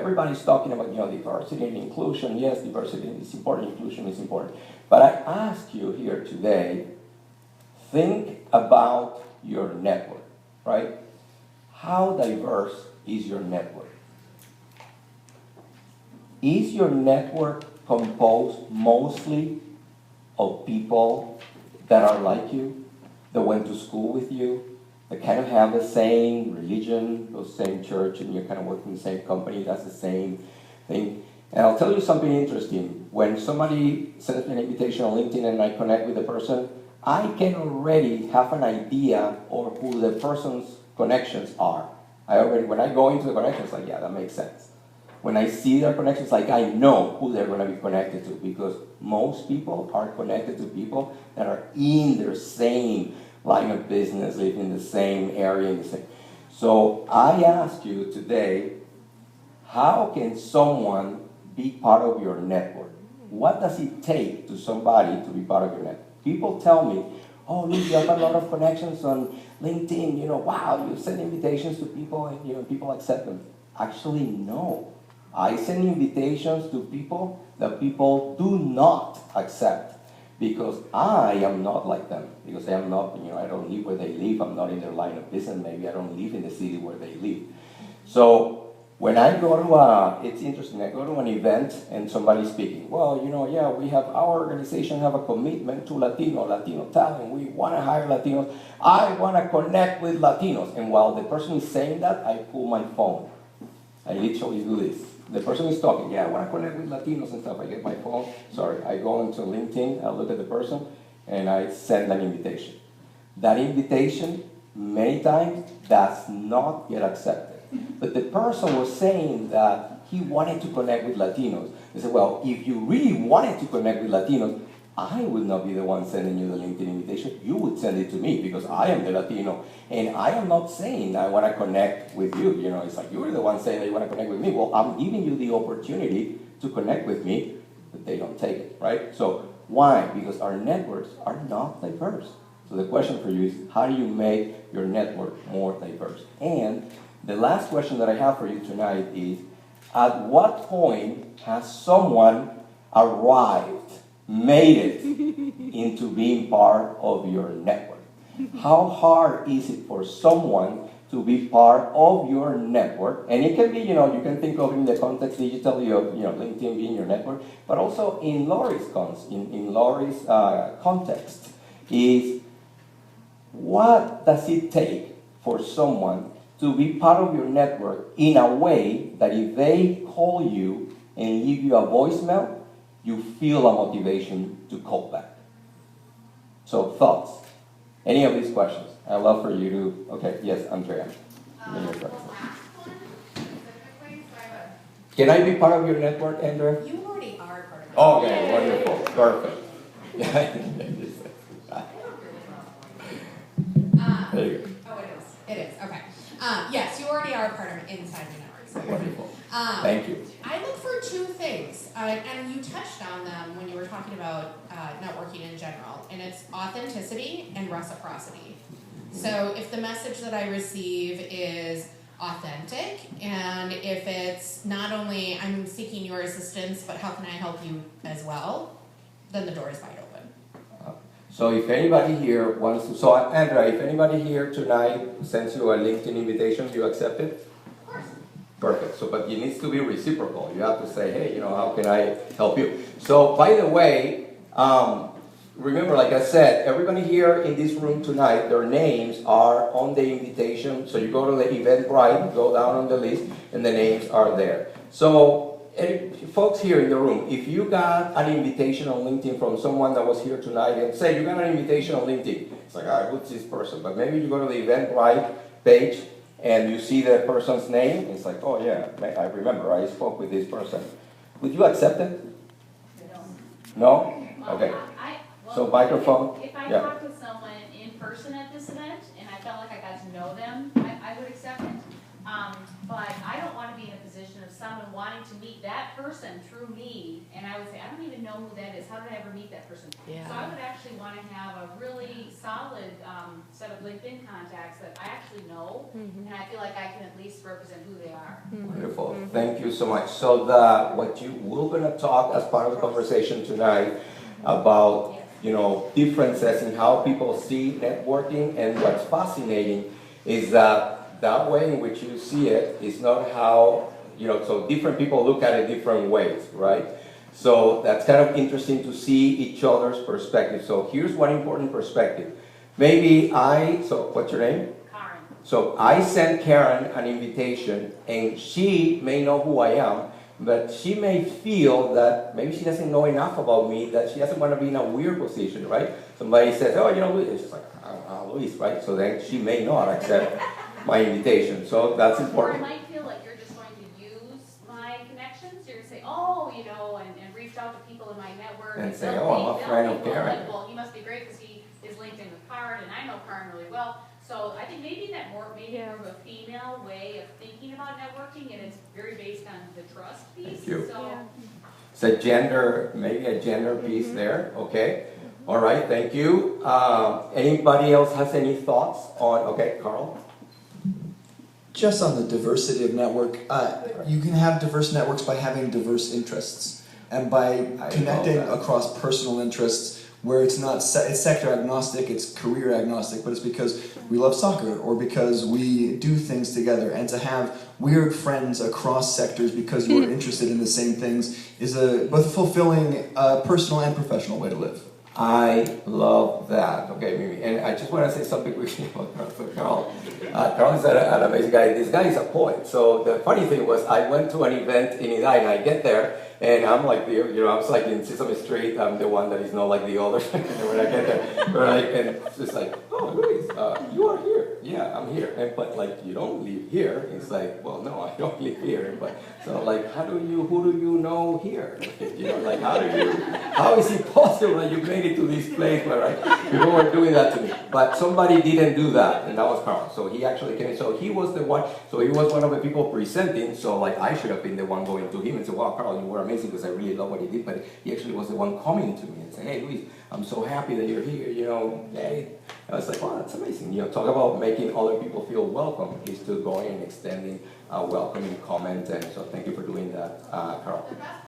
everybody's talking about, diversity and inclusion. Yes, diversity is important, inclusion is important. But I ask you here today, think about your network, right? How diverse is your network? Is your network composed mostly of people that are like you, that went to school with you, that kind of have the same religion, the same church, and you're kind of working in the same company, that's the same thing? And I'll tell you something interesting. When somebody sends me an invitation on LinkedIn and I connect with the person, I can already have an idea of who the person's connections are. When I go into the connections, like, yeah, that makes sense. When I see their connections, like, I know who they're going to be connected to, because most people are connected to people that are in their same line of business, live in the same area, in the same. So I ask you today, how can someone be part of your network? What does it take to somebody to be part of your network? People tell me, oh, look, you have a lot of connections on LinkedIn, wow, you send invitations to people and, people accept them. Actually, no. I send invitations to people that people do not accept, because I am not like them, because I am not, I don't live where they live, I'm not in their line of business, maybe I don't live in the city where they live. So when I go to it's interesting, I go to an event and somebody's speaking, well, yeah, our organization have a commitment to Latino talent, we want to hire Latinos, I want to connect with Latinos. And while the person is saying that, I pull my phone. I literally do this. The person is talking, yeah, I want to connect with Latinos and stuff. I get my phone, I go into LinkedIn, I look at the person, and I send an invitation. That invitation, many times, does not get accepted. But the person was saying that he wanted to connect with Latinos. They said, well, if you really wanted to connect with Latinos, I would not be the one sending you the LinkedIn invitation. You would send it to me, because I am the Latino. And I am not saying I want to connect with you. It's like you're the one saying that you want to connect with me. Well, I'm giving you the opportunity to connect with me, but they don't take it, right? So why? Because our networks are not diverse. So the question for you is, how do you make your network more diverse? And the last question that I have for you tonight is, at what point has someone arrived, made it into being part of your network? How hard is it for someone to be part of your network? And it can be, you can think of it in the context digitally of, LinkedIn being your network, but also in Lori's context is, what does it take for someone to be part of your network in a way that if they call you and leave you a voicemail, you feel a motivation to call back? So thoughts? Any of these questions? I'd love for you to, okay, yes, Andrea. Can I be part of your network, Andrea? You already are part of it. Okay, wonderful, perfect. There you go. Oh, it is, okay. Yes, you already are part of Inside the Network. So. Wonderful. Thank you. I look for two things, and you touched on them when you were talking about networking in general, and it's authenticity and reciprocity. So if the message that I receive is authentic, and if it's not only I'm seeking your assistance, but how can I help you as well, then the door is wide open. So if anybody here wants to, so Andrea, if anybody here tonight sends you a LinkedIn invitation, you accept it? Of course. Perfect. So, but it needs to be reciprocal. You have to say, hey, how can I help you? So, by the way, remember, like I said, everybody here in this room tonight, their names are on the invitation. So you go to the Eventbrite, go down on the list, and the names are there. So, folks here in the room, if you got an invitation on LinkedIn from someone that was here tonight, and say you got an invitation on LinkedIn, it's like, all right, who's this person? But maybe you go to the Eventbrite page, and you see the person's name, it's like, oh yeah, I remember, I spoke with this person. Would you accept it? No? Okay. So microphone? If I Yeah. talked to someone in person at this event, and I felt like I got to know them, I would accept it. But I don't want to be in a position of someone wanting to meet that person through me, and I would say, I don't even know who that is, how did I ever meet that person? Yeah. So I would actually want to have a really solid, set of LinkedIn contacts that I actually know, and I feel like I can at least represent who they are. Wonderful. Thank you so much. So we're going to talk as part of the conversation tonight about, differences in how people see networking, and what's fascinating is that way in which you see it is not how, so different people look at it different ways, right? So that's kind of interesting to see each other's perspective. So here's one important perspective. So what's your name? Karen. So I sent Karen an invitation, and she may know who I am, but she may feel that maybe she doesn't know enough about me, that she doesn't want to be in a weird position, right? Somebody says, oh, Luis, it's like, Luis, right? So then she may not accept my invitation. So that's important. Or I might feel like you're just going to use my connections. You're going to say, oh, and reach out to people in my network. And say, they'll oh, I'm a think- friend they'll of think, well, Karen. like, well, he must be great because he is linked in with Karen, and I know Karen really well. So I think maybe more of a female way of thinking about networking, and it's very based on the trust piece. Thank you. So It's maybe a gender piece there, okay? All right, thank you. Anybody else has any thoughts on, okay, Carl? Just on the diversity of network, you can have diverse networks by having diverse interests, and by connecting across personal interests where it's not it's sector agnostic, it's career agnostic, but it's because we love soccer or because we do things together. And to have weird friends across sectors because you're interested in the same things is both a fulfilling personal and professional way to live. I love that. Okay, Mimi. And I just want to say something quickly about Carl. So Carl is an amazing guy. This guy is a poet. So the funny thing was, I went to an event in Edina, and I get there, and I'm like I was like in Sesame Street. I'm the one that is not like the other. And when I get there, and it's just like, oh, Luis, you are here. Yeah, I'm here. But like, you don't live here. It's like, well, no, I don't live here. But so like, who do you know here? Like, how is it possible that you made it to this place where people were doing that to me? But somebody didn't do that, and that was Carl. So he actually came. So he was the one. So he was one of the people presenting. So like, I should have been the one going to him and say, wow, Carl, you were amazing, because I really love what he did. But he actually was the one coming to me and saying, hey, Luis, I'm so happy that you're here. Hey. I was like, wow, that's amazing. Talk about making other people feel welcome is to going and extending a welcoming comment. And so thank you for doing that, Carl.